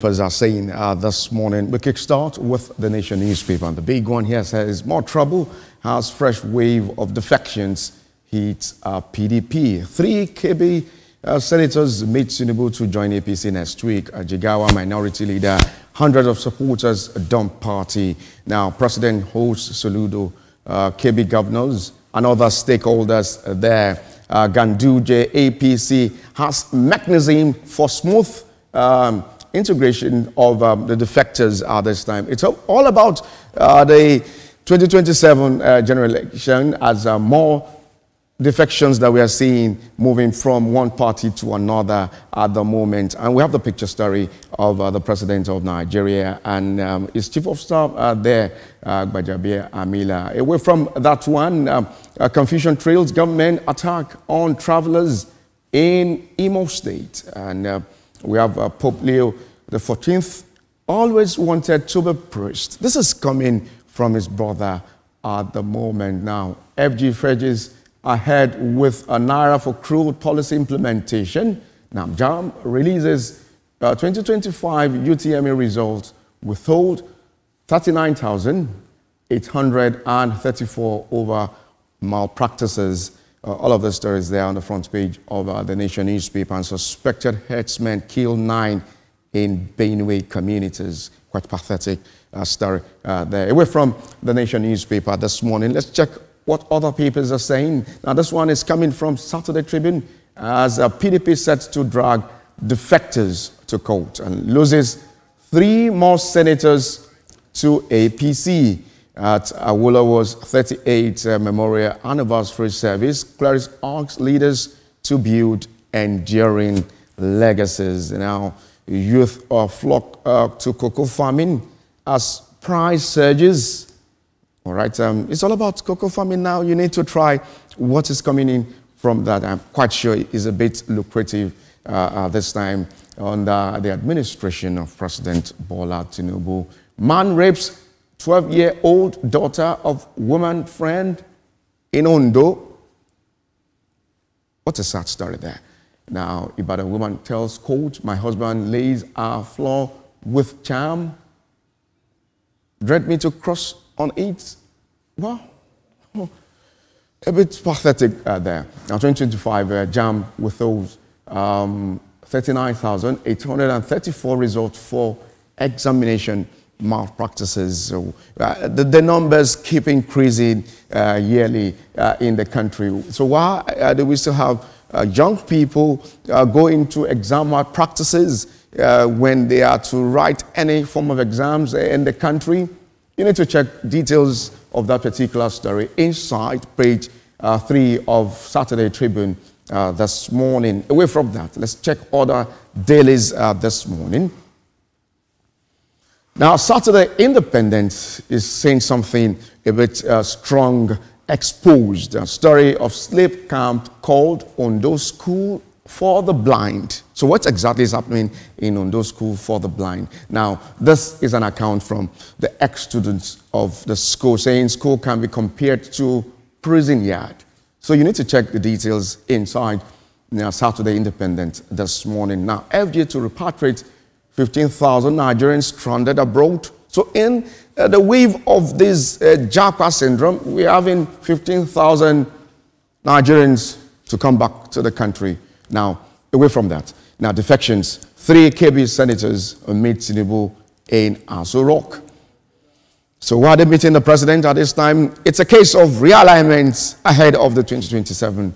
As are saying this morning, we kickstart with the Nation newspaper. And the big one here says, more trouble as fresh wave of defections hits PDP. 3 KB senators meet Tinubu to join APC next week. Jigawa minority leader, hundreds of supporters dump party. Now, President holds Soludo, KB governors and other stakeholders there. Ganduje APC has mechanism for smooth integration of the defectors this time. It's all about the 2027 general election as more defections that we are seeing moving from one party to another at the moment. And we have the picture story of the president of Nigeria and his chief of staff there, Gbajabiamila Amila. Away from that one, confusion trails government attack on travelers in Imo State. And we have Pope Leo XIV, always wanted to be priest. This is coming from his brother at the moment now. FG Fredges ahead with a Naira for crude policy implementation. Now, JAM releases 2025 UTME results, withhold 39,834 over malpractices. All of the stories there on the front page of the Nation newspaper. And suspected herdsmen kill 9 in Benue communities. Quite pathetic story there. Away from the Nation newspaper this morning, let's check what other papers are saying. Now, this one is coming from Saturday Tribune as PDP set to drag defectors to court and loses 3 more senators to APC. At Awolowo's 38th memorial anniversary service, Clarice asks leaders to build enduring legacies. Now, youth flock to cocoa farming as price surges. All right, it's all about cocoa farming now. You need to try what is coming in from that. I'm quite sure it is a bit lucrative this time under the administration of President Bola Tinubu. Man rapes 12-year-old daughter of woman friend in Ondo. What a sad story there. Now, about a woman tells coach, my husband lays our floor with charm. Dread me to cross on it. Well, a bit pathetic there. Now, 2025 JAM withholds 39,834 results for examination malpractices. So the numbers keep increasing yearly in the country. So why do we still have young people going to exam malpractices when they are to write any form of exams in the country? You need to check details of that particular story inside page 3 of Saturday Tribune this morning. Away from that, let's check other dailies this morning. Now, Saturday Independent is saying something a bit strong, exposed. A story of slave camp called Ondo School for the Blind. So what exactly is happening in Ondo School for the Blind? Now, this is an account from the ex-students of the school saying school can be compared to prison yard. So you need to check the details inside Saturday Independent this morning. Now, FG to repatriate 15,000 Nigerians stranded abroad. So in the wave of this Japa syndrome, we're having 15,000 Nigerians to come back to the country. Now, away from that. Now, defections. 3 KB senators meet Tinubu in Aso Rock. So why are they meeting the president at this time? It's a case of realignment ahead of the 2027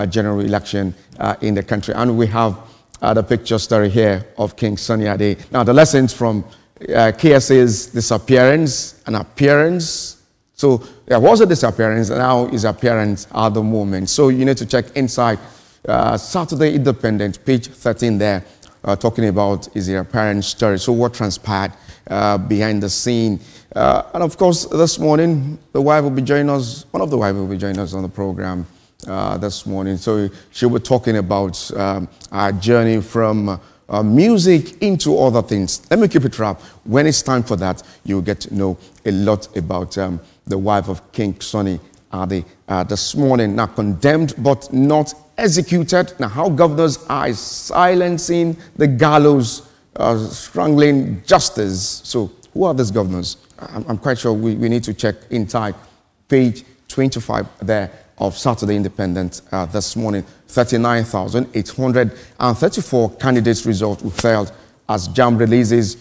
general election in the country. And we have the picture story here of King Sunny Ade. Now, the lessons from KSA's disappearance and appearance. So there was a disappearance, and now his appearance at the moment. So you need to check inside Saturday Independent, page 13 there, talking about his appearance story. So what transpired behind the scene. And of course, this morning, the wife will be joining us, one of the wives will be joining us on the program this morning. So she'll be talking about our journey from music into other things. Let me keep it wrapped. When it's time for that, you'll get to know a lot about the wife of King Sunny Ade this morning. Now condemned but not executed. Now how governors are silencing the gallows strangling justice. So who are these governors? I'm quite sure we need to check inside page 25 there of Saturday Independent this morning. 39,834 candidates' results withheld as JAMB releases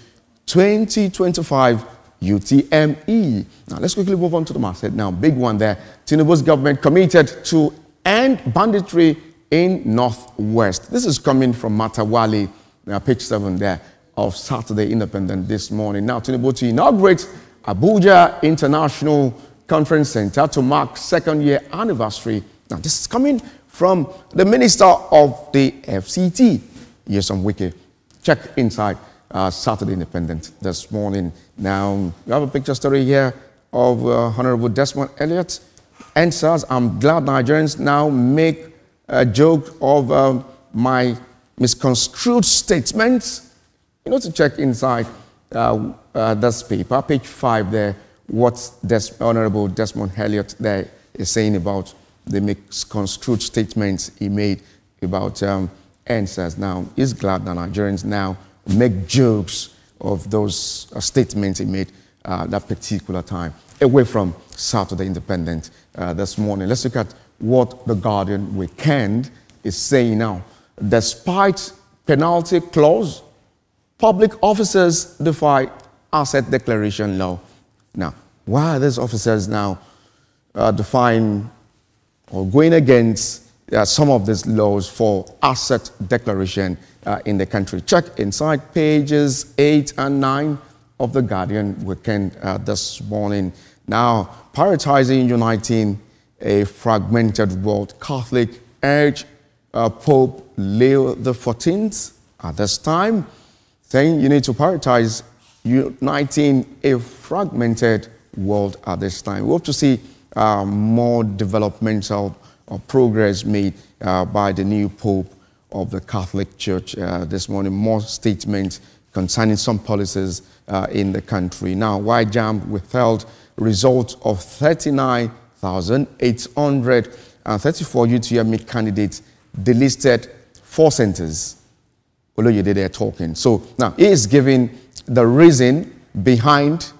2025 UTME. Now, let's quickly move on to the masthead now. Big one there. Tinubu's government committed to end banditry in Northwest. This is coming from Matawali, page 7 there of Saturday Independent this morning. Now, Tinubu to inaugurate Abuja International Conference Center to mark second-year anniversary. Now, this is coming from the Minister of the FCT, Nyesom Wike. Check inside Saturday Independent this morning. Now, you have a picture story here of Honorable Desmond Elliott. Answers, I'm glad Nigerians now make a joke of my misconstrued statements. You know, to check inside this paper, page 5 there, what Honorable Desmond Elliott there is saying about the misconstrued statements he made about answers. Now, he's glad that Nigerians now make jokes of those statements he made that particular time. Away from Saturday Independent this morning, let's look at what the Guardian Weekend is saying now. Despite penalty clause, public officers defy asset declaration law. Now, why are these officers now defying or going against some of these laws for asset declaration in the country? Check inside pages 8 and 9 of the Guardian Weekend this morning. Now, prioritizing uniting a fragmented world, Catholic urge Pope Leo XIV at this time, saying you need to prioritize uniting a fragmented world at this time. We hope to see more developmental progress made by the new Pope of the Catholic Church this morning. More statements concerning some policies in the country. Now, why JAMB withheld results of 39,834 UTME candidates, delisted 4 centers. Oloyede there talking. So now he is giving the reason behind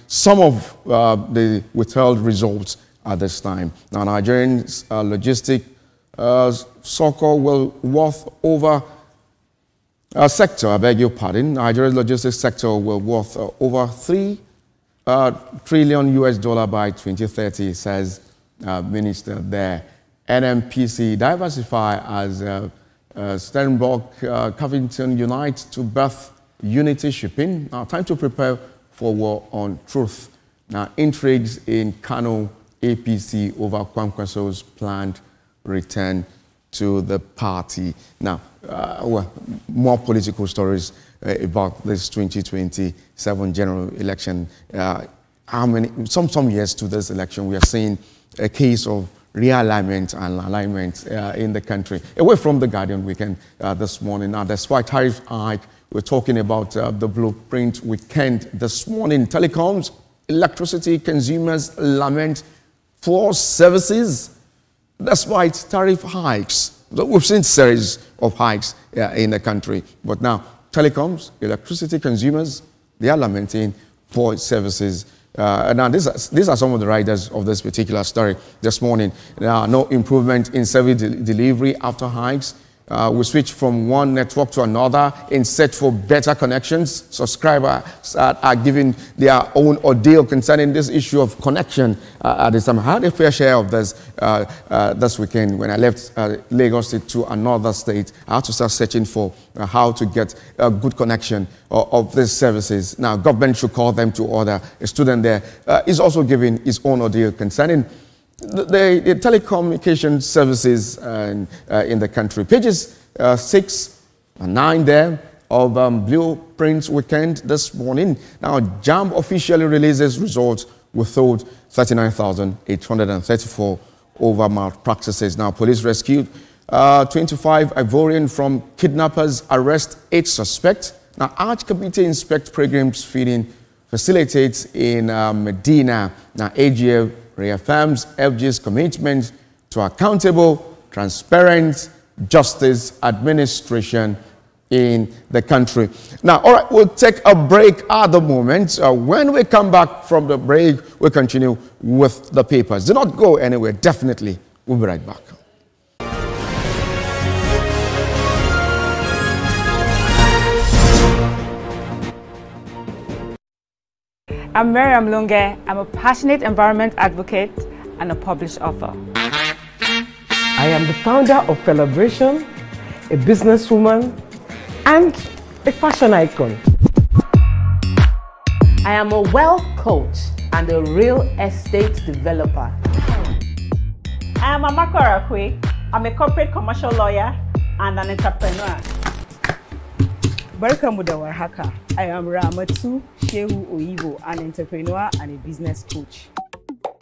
some of the withheld results at this time. Now, Nigerians logistic sector will worth over Nigeria's logistics sector will worth over $3 trillion by 2030, says Minister there. NMPC diversify as Stellenbosch, Covington unite to birth unity shipping. Now, time to prepare for war on truth. Now, intrigues in Kano APC over Kwankwaso's planned return to the party. Now, more political stories about this 2027 general election. Some years to this election, we are seeing a case of realignment and alignment in the country. Away from the Guardian Weekend this morning. Now, despite tariff hike, we're talking about the Blueprint Weekend this morning. Telecoms, electricity consumers lament poor services despite tariff hikes. We've seen series of hikes in the country, but now telecoms, electricity consumers, they are lamenting poor services. Now, these are some of the riders of this particular story this morning. There are no improvement in service delivery after hikes. We switch from one network to another in search for better connections. Subscribers are giving their own ordeal concerning this issue of connection at this time. I had a fair share of this this weekend when I left Lagos State to another state. I had to start searching for how to get a good connection of these services. Now, government should call them to order. A student there is also giving his own ordeal concerning the telecommunication services in the country. Pages 6 and 9 there of Blueprint Weekend this morning. Now, JAMB officially releases results withheld 39,834 over malpractices. Now, police rescued 25 Ivorian from kidnappers, arrest 8 suspects. Now, Arch Committee inspect programs feeding facilitates in Medina. Now, AGF reaffirms FG's commitment to accountable transparent justice administration in the country. Now, all right, we'll take a break at the moment. When we come back from the break, we'll continue with the papers. Do not go anywhere, definitely. We'll be right back. I'm Miriam Lunge. I'm a passionate environment advocate and a published author. I am the founder of Celebration, a businesswoman, and a fashion icon. I am a wealth coach and a real estate developer. I am Amako Arakwe. I'm a corporate commercial lawyer and an entrepreneur. Barkamu da warhaka. I am Ramatu Shehu Oyibo, an entrepreneur and a business coach.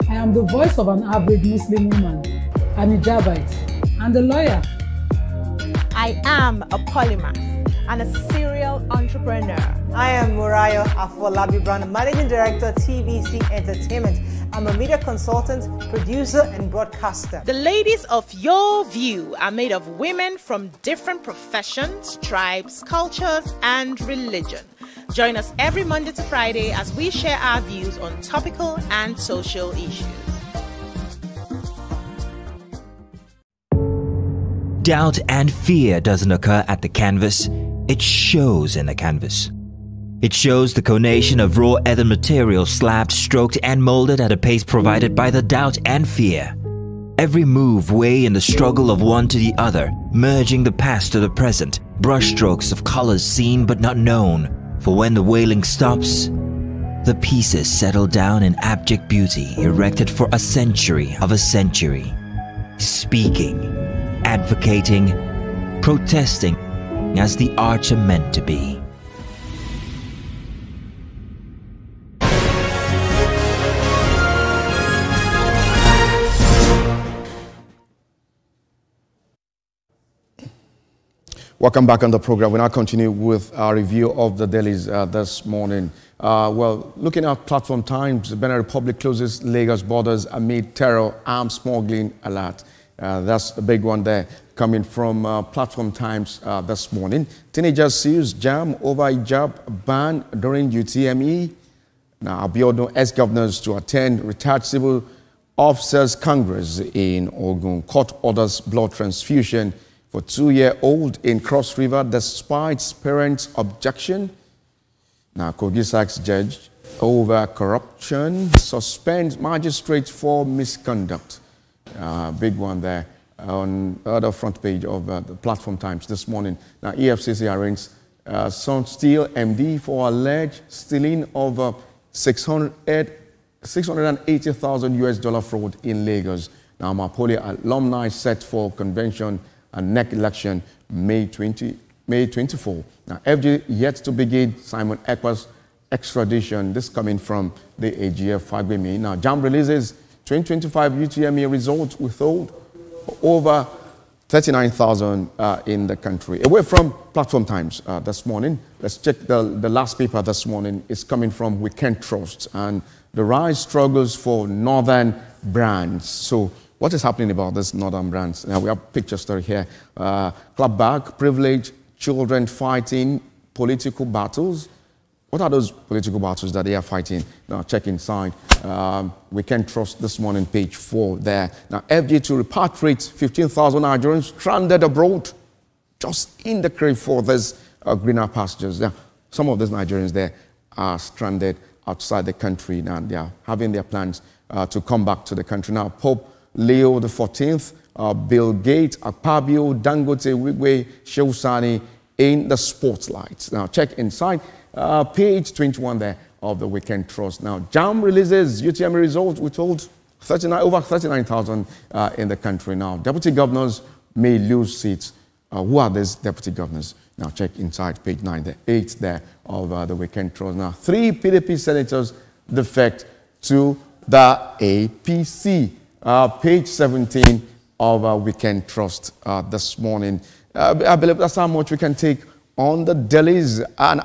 I am the voice of an average Muslim woman, an hijabite, and a lawyer. I am a polymath and a serial entrepreneur. I am Murayo Afolabi Brown, Managing Director, TVC Entertainment. I'm a media consultant, producer, and broadcaster. The ladies of your view are made of women from different professions, tribes, cultures, and religion. Join us every Monday to Friday as we share our views on topical and social issues. Doubt and fear doesn't occur at the canvas, it shows in the canvas. It shows the conation of raw earthen material slabbed, stroked and molded at a pace provided by the doubt and fear. Every move way in the struggle of one to the other, merging the past to the present, brushstrokes of colors seen but not known. For when the wailing stops, the pieces settle down in abject beauty erected for a century of a century. Speaking, advocating, protesting as the arts are meant to be. Welcome back on the program. We now continue with our review of the dailies this morning. Well, looking at Platform Times, the Benin Republic closes Lagos borders amid terror, arms smuggling alert. That's a big one there coming from Platform Times this morning. Teenagers sues jam over hijab ban during UTME. Now, Abiodun ex-governors to attend retired civil officers Congress in Ogun. Court orders blood transfusion for 2-year-old in Cross River despite parents' objection. Now, Kogi Sachs judge over corruption suspends magistrate for misconduct. Big one there on the other front page of the Platform Times this morning. Now, EFCC arraigns Sun Steel MD for alleged stealing of 680,000 US dollar fraud in Lagos. Now, Mapoli alumni set for convention and next election May 24. Now, FG yet to begin Simon Ekpa's extradition. This coming from the AGF Fagbemi. Now, JAM releases 2025 UTME results withhold over 39,000 in the country. Away from Platform Times this morning, let's check the last paper this morning. It's coming from Weekend Trust and the rise struggles for northern brands. So, what is happening about this northern brands? Now, we have a picture story here. Clubback, privileged children fighting political battles. What are those political battles that they are fighting? Now, check inside. We can trust this morning, page 4 there. Now, FG to repatriate 15,000 Nigerians stranded abroad, just in the crave for this greener pastures. Now, some of those Nigerians there are stranded outside the country. Now, they are having their plans to come back to the country. Now, Pope Leo XIV, Bill Gates, Akpabio, Dangote, Wigwe, Sheusani in the spotlight. Now, check inside page 21 there of the Weekend Trust. Now, JAM releases UTME results. We told over 39,000 in the country. Now, deputy governors may lose seats. Who are these deputy governors? Now, check inside page 8 there of the Weekend Trust. Now, 3 PDP senators defect to the APC. Page 17 of Weekend Trust this morning. I believe that's how much we can take on the dailies. And